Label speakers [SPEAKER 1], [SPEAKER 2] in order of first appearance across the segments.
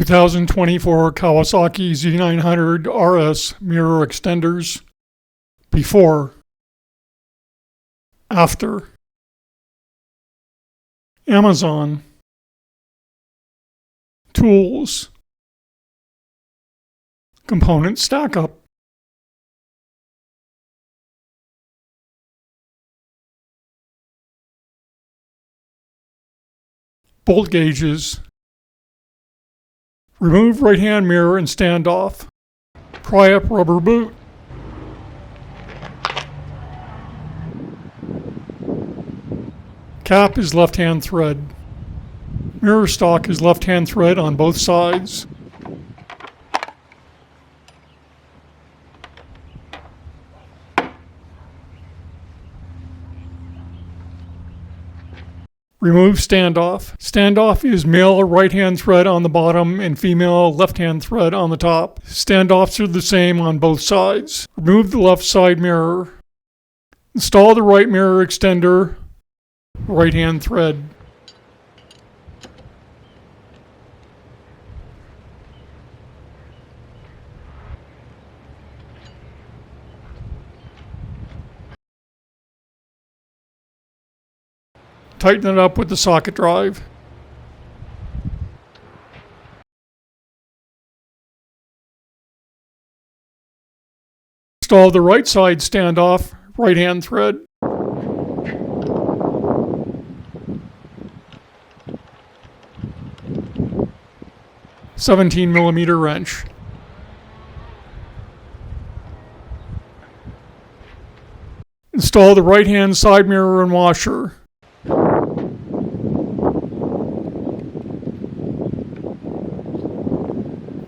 [SPEAKER 1] 2024 Kawasaki Z900 RS mirror extenders. Before. After. Amazon. Tools. Component stack up. Bolt gauges. Remove right-hand mirror and standoff. Pry up rubber boot. Cap is left-hand thread. Mirror stock is left-hand thread on both sides. Remove standoff. Standoff is male right-hand thread on the bottom and female left-hand thread on the top. Standoffs are the same on both sides. Remove the left side mirror. Install the right mirror extender, right-hand thread. Tighten it up with the socket drive. Install the right side standoff, right-hand thread. $17mm wrench. Install the right-hand side mirror and washer.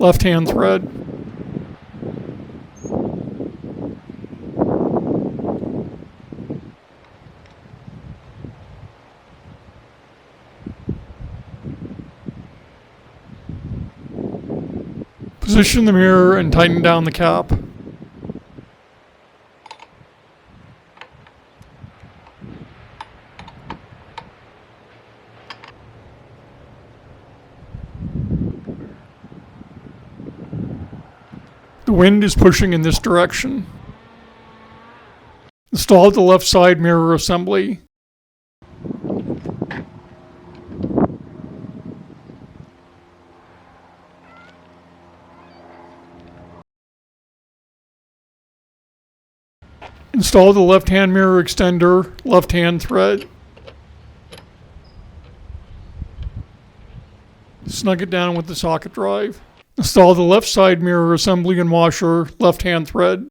[SPEAKER 1] Left-hand thread. Position the mirror and tighten down the cap. The wind is pushing in this direction. Install the left side mirror assembly. Install the left-hand mirror extender, left-hand thread. Snug it down with the socket drive. Install the left side mirror assembly and washer, left-hand thread.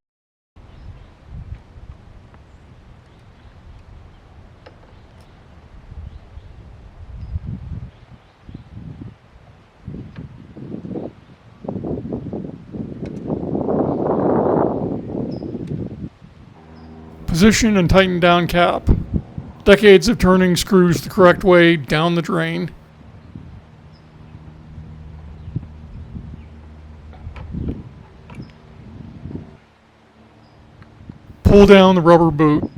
[SPEAKER 1] Position and tighten down cap. Decades of turning screws the correct way down the drain. Pull down the rubber boot.